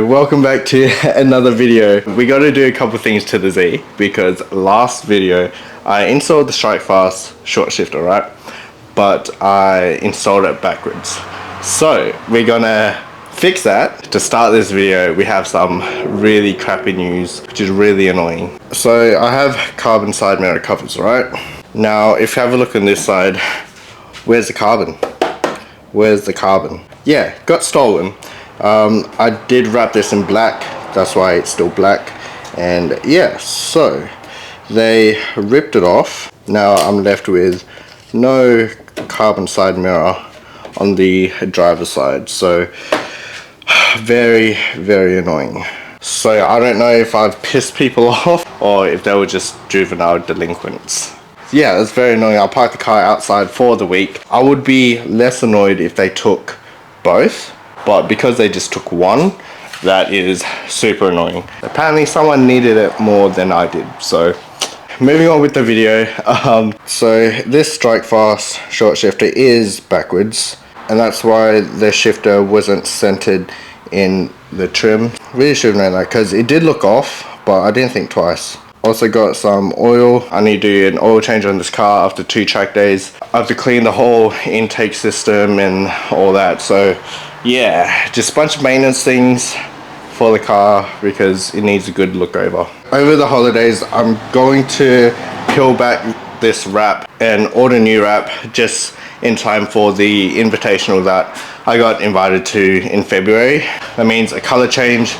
Welcome back to another video. We got to do a couple things to the Z because last video I installed the Strikefast Short Shifter, right? But I installed it backwards. So we're gonna fix that. To start this video, we have some really crappy news, which is really annoying. So I have carbon side mirror covers, right? Now, if you have a look on this side, where's the carbon? Where's the carbon? Yeah, got stolen. I did wrap this in black, that's why it's still black. And yeah, so they ripped it off. Now I'm left with no carbon side mirror on the driver's side. So very, very annoying. So I don't know if I've pissed people off or if they were just juvenile delinquents. Yeah, that's very annoying. I'll park the car outside for the week. I would be less annoyed if they took both, but because they just took one, that is super annoying. Apparently someone needed it more than I did. So moving on with the video. So this Strikefast Short Shifter is backwards, and that's why the shifter wasn't centered in the trim. Really should have known that because it did look off, but I didn't think twice. Also got some oil. I need to do an oil change on this car after 2 track days. I have to clean the whole intake system and all that. So yeah, just a bunch of maintenance things for the car because it needs a good look over. Over the holidays, I'm going to peel back this wrap and order new wrap just in time for the invitational that I got invited to in February. That means a color change,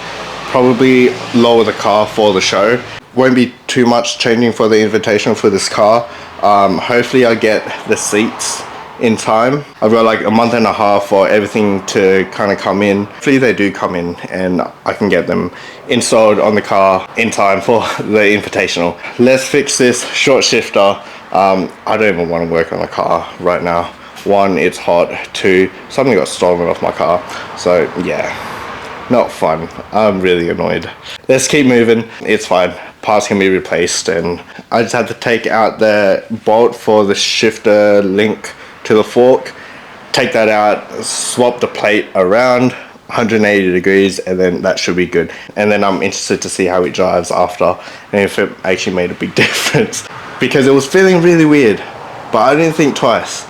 probably lower the car for the show. Won't be too much changing for the invitational for this car. Hopefully I'll get the seats in time. I've got like a month and a half for everything to kind of come in. Hopefully they do come in and I can get them installed on the car in time for the invitational. Let's fix this short shifter. I don't even want to work on a car right now. 1, it's hot. 2, something got stolen off my car. So yeah, not fun. I'm really annoyed. Let's keep moving. It's fine. Parts can be replaced, and I just had to take out the bolt for the shifter link to the fork, take that out, swap the plate around 180 degrees, and then that should be good. And then I'm interested to see how it drives after and if it actually made a big difference, because it was feeling really weird, but I didn't think twice.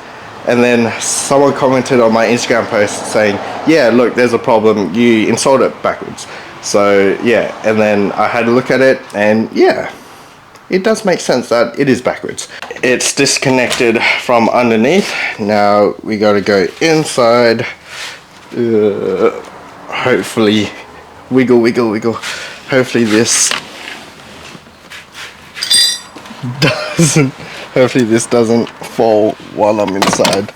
And then someone commented on my Instagram post saying, yeah, look, there's a problem, you installed it backwards. So yeah, and then I had a look at it, and yeah, it does make sense that it is backwards. It's disconnected from underneath. Now we gotta go inside. Hopefully, wiggle. Hopefully this doesn't fall while I'm inside.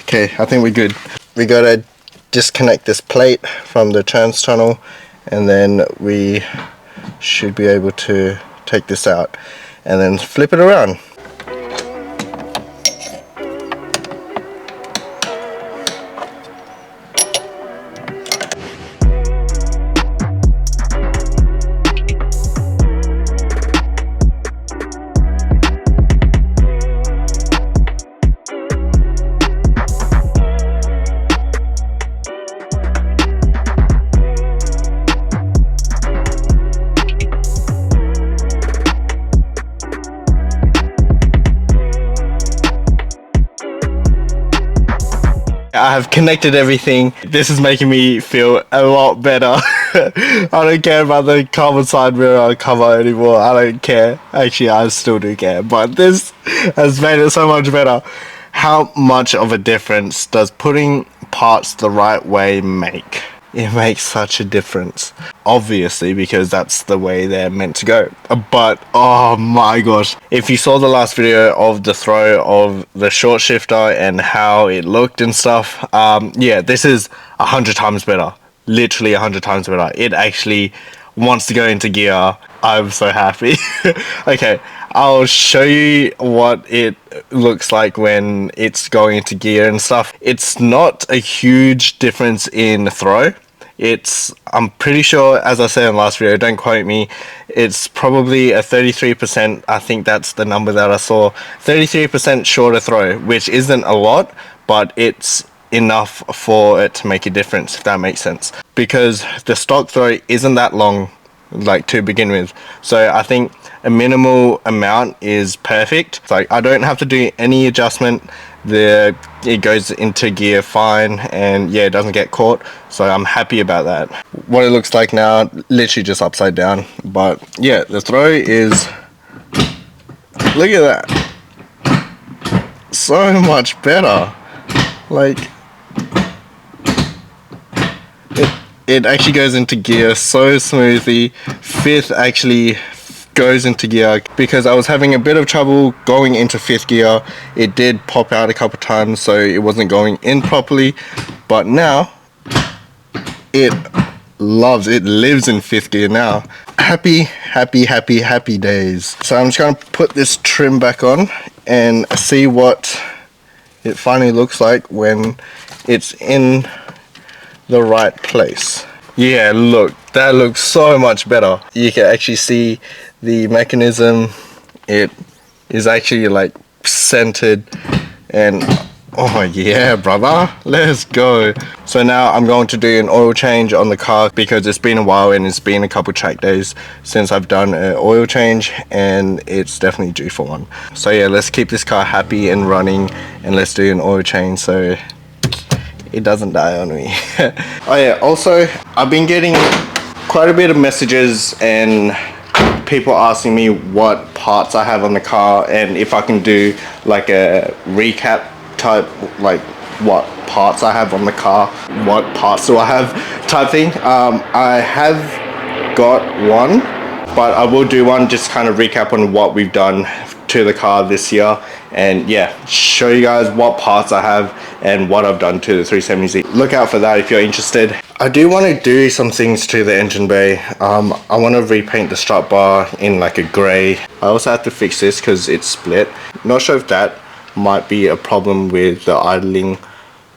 Okay, I think we're good. We gotta disconnect this plate from the trans tunnel, and then we should be able to take this out and then flip it around. I have connected everything. This is making me feel a lot better. I don't care about the carbon side mirror cover anymore. I don't care. Actually, I still do care, but this has made it so much better. How much of a difference does putting parts the right way make? It makes such a difference, obviously, because that's the way they're meant to go. But oh my gosh, if you saw the last video of the throw of the short shifter and how it looked and stuff, yeah, this is 100 times better. Literally 100 times better. It actually wants to go into gear. I'm so happy. Okay, I'll show you what it looks like when it's going into gear and stuff. It's not a huge difference in throw. I'm pretty sure, as I said in the last video, don't quote me, it's probably a 33%, I think that's the number that I saw, 33% shorter throw, which isn't a lot, but it's enough for it to make a difference, if that makes sense, because the stock throw isn't that long, like, to begin with. So I think a minimal amount is perfect. Like, I don't have to do any adjustment. It goes into gear fine, and yeah, it doesn't get caught, so I'm happy about that. What it looks like now, literally just upside down, but yeah, the throw is, look at that, so much better. Like, it actually goes into gear so smoothly. Fifth actually goes into gear, because I was having a bit of trouble going into fifth gear. It did pop out a couple times, so it wasn't going in properly, but now it lives in fifth gear now. Happy days. So I'm just gonna put this trim back on and see what it finally looks like when it's in the right place. Yeah, look, that looks so much better. You can actually see the mechanism. It is actually like centered, and oh yeah, brother, let's go. So now I'm going to do an oil change on the car, because it's been a while and it's been a couple track days since I've done an oil change, and it's definitely due for one. So yeah, let's keep this car happy and running, and let's do an oil change so it doesn't die on me. Oh yeah, also I've been getting quite a bit of messages and people asking me what parts I have on the car, and if I can do like a recap type, like what parts I have on the car, what parts do I have type thing. I have got one, but I will do one just kind of recap on what we've done to the car this year, and yeah, show you guys what parts I have and what I've done to the 370Z. Look out for that if you're interested. I do want to do some things to the engine bay. I want to repaint the strut bar in like a grey. I also have to fix this because it's split. Not sure if that might be a problem with the idling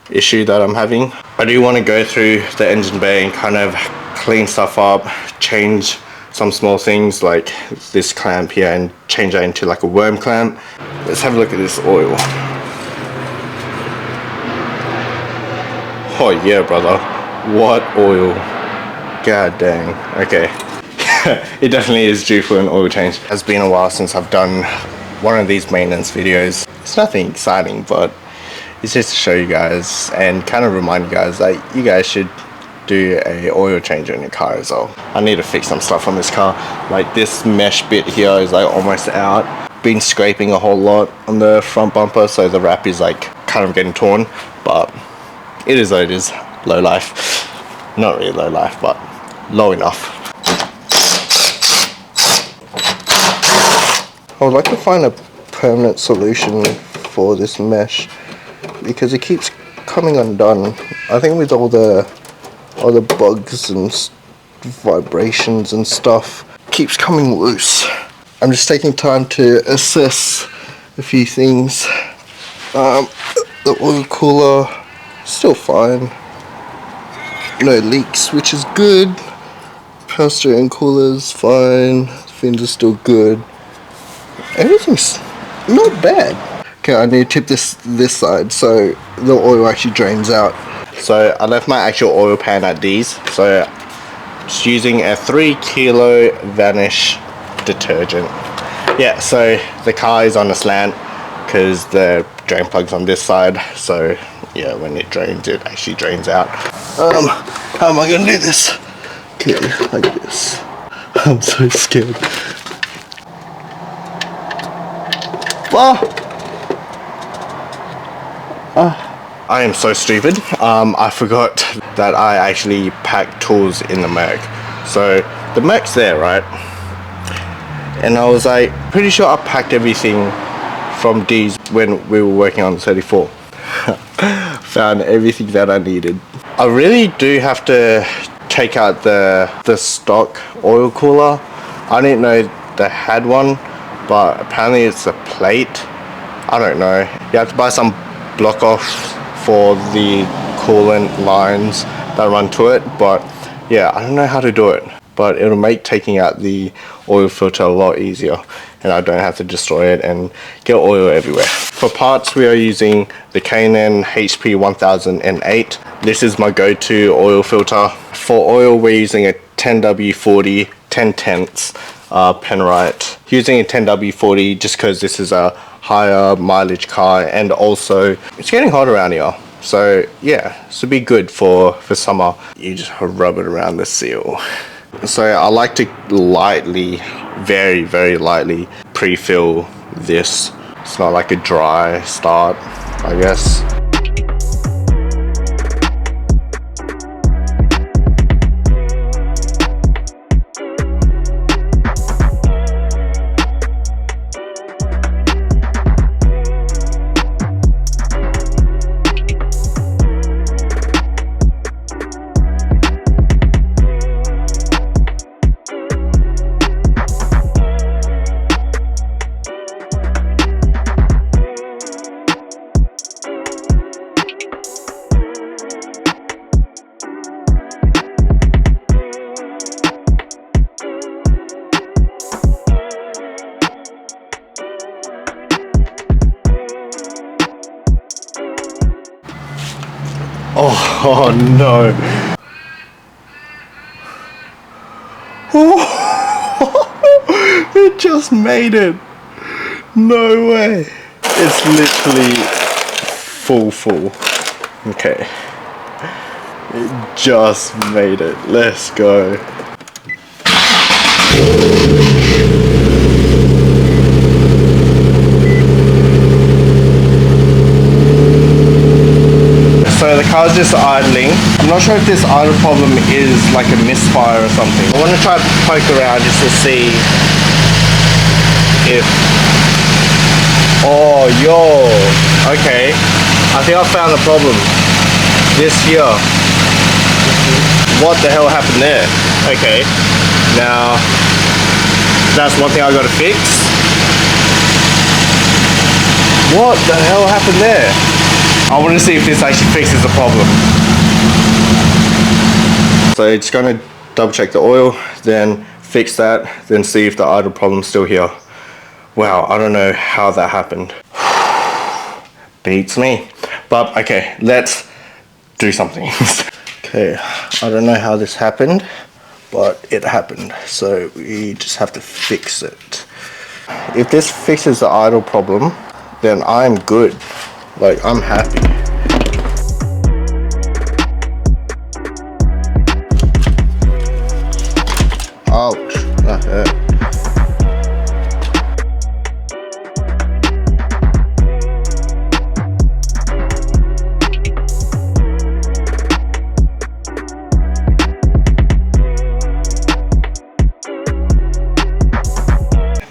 issue that I'm having. I do want to go through the engine bay and kind of clean stuff up, change some small things like this clamp here and change that into like a worm clamp. Let's have a look at this oil. Oh yeah, brother, what oil. God dang. Okay. It definitely is due for an oil change. It's been a while since I've done one of these maintenance videos. It's nothing exciting, but it's just to show you guys and kind of remind you guys that you guys should do a oil change on your car as well. I need to fix some stuff on this car. Like this mesh bit here is like almost out. Been scraping a whole lot on the front bumper, so the wrap is like kind of getting torn, but it is what it is. Low life. Not really low life, but low enough. I would like to find a permanent solution for this mesh because it keeps coming undone. I think with all the bugs and vibrations and stuff, keeps coming loose. I'm just taking time to assess a few things. The oil cooler, still fine. No leaks, which is good. Power steering cooler's fine. Fins are still good. Everything's not bad. Okay, I need to tip this side so the oil actually drains out. So I left my actual oil pan at these. So just using a 3 kilo Vanish detergent. Yeah, so the car is on a slant because the drain plug's on this side. So yeah, when it drains, it actually drains out. How am I gonna do this? Okay, like this. I'm so scared. I am so stupid. I forgot that I actually packed tools in the Merc. So the Merc's there, right? And I was like, pretty sure I packed everything from D's when we were working on the 34. Found everything that I needed. I really do have to take out the stock oil cooler. I didn't know they had one, but apparently it's a plate. I don't know. You have to buy some block off for the coolant lines that run to it, but yeah, I don't know how to do it. but it'll make taking out the oil filter a lot easier, and I don't have to destroy it and get oil everywhere. For parts, we are using the K&N HP 1008. This is my go-to oil filter. For oil, we're using a 10W40 10/10 Penrite. Using a 10W40 just because this is a higher mileage car, and also it's getting hot around here, so yeah, this would be good for summer. You just rub it around the seal. So I like to lightly, very, very lightly pre-fill this. It's not like a dry start, I guess. Oh no. Oh, it just made it. No way. It's literally full. Okay. It just made it. Let's go. So the car's just idling. I'm not sure if this idle problem is like a misfire or something. I want to try to poke around just to see if... Oh, yo. Okay. I think I found the problem. This here. What the hell happened there? Okay. Now, that's one thing I gotta fix. What the hell happened there? I want to see if this actually fixes the problem. So it's going to double check the oil, then fix that, then see if the idle problem's still here. Wow, I don't know how that happened. Beats me. But okay, let's do something. Okay, I don't know how this happened, but it happened. So we just have to fix it. If this fixes the idle problem, then I'm good. Like, I'm happy. Ouch, that hurt.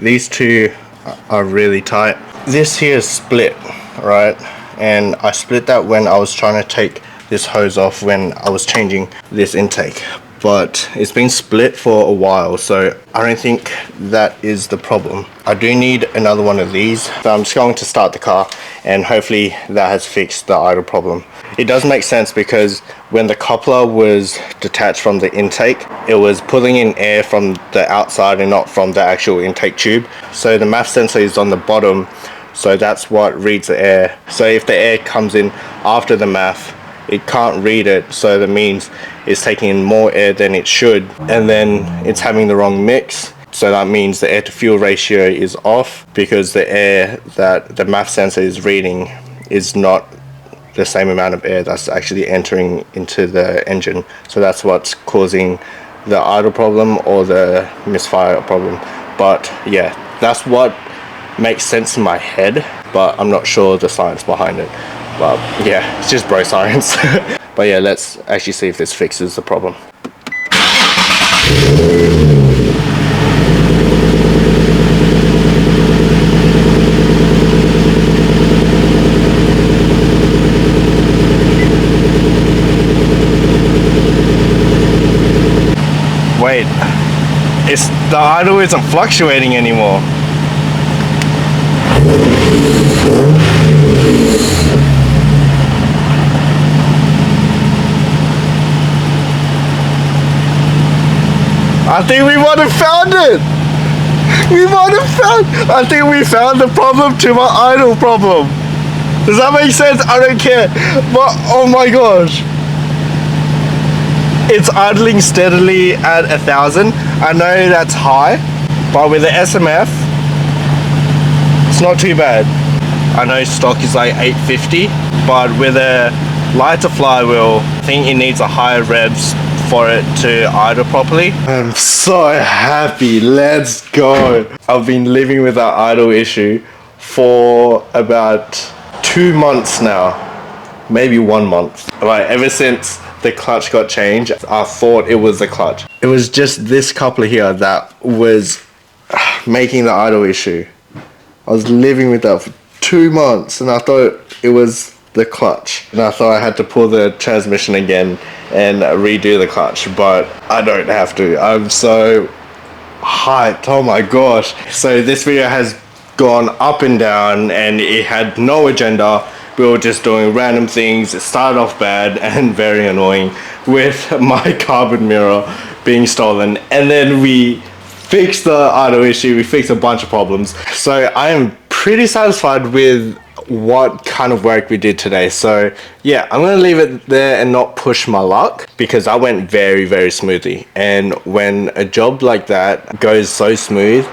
These two are really tight. This here is split, right? And I split that when I was trying to take this hose off when I was changing this intake, but it's been split for a while, so I don't think that is the problem. I do need another one of these, so I'm just going to start the car and hopefully that has fixed the idle problem. It does make sense because when the coupler was detached from the intake, it was pulling in air from the outside and not from the actual intake tube. So the MAF sensor is on the bottom, so that's what reads the air. So if the air comes in after the MAF, it can't read it, so that means it's taking in more air than it should, and then it's having the wrong mix. So that means the air to fuel ratio is off because the air that the MAF sensor is reading is not the same amount of air that's actually entering into the engine. So that's what's causing the idle problem or the misfire problem. But yeah, that's what makes sense in my head, but I'm not sure the science behind it. But yeah, it's just bro science. But yeah, let's actually see if this fixes the problem. Wait, the idle isn't fluctuating anymore. I think we might have found it. I think we found the problem to my idle problem. Does that make sense? I don't care. But oh my gosh. It's idling steadily at 1,000. I know that's high, but with the SMF, it's not too bad. I know stock is like 850, but with a lighter flywheel, I think it needs a higher revs for it to idle properly. I'm so happy. Let's go. I've been living with that idle issue for about 2 months now, maybe 1 month. Like ever since the clutch got changed, I thought it was the clutch. It was just this coupler here that was making the idle issue. I was living with that for 2 months and I thought it was the clutch, and I thought I had to pull the transmission again and redo the clutch, but I don't have to. I'm so hyped. Oh my gosh. So this video has gone up and down and it had no agenda. We were just doing random things. It started off bad and very annoying with my carbon mirror being stolen, and then we fixed the idle issue. We fixed a bunch of problems. So I am pretty satisfied with what kind of work we did today. So yeah, I'm gonna leave it there and not push my luck, because that went very smoothly. And when a job like that goes so smooth,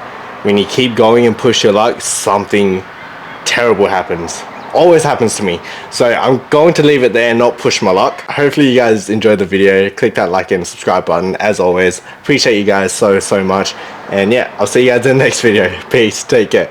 when you keep going and push your luck, something terrible happens. Always happens to me. So I'm going to leave it there and not push my luck. Hopefully you guys enjoyed the video. Click that like and subscribe button as always. Appreciate you guys so much. And yeah, I'll see you guys in the next video. Peace. Take care.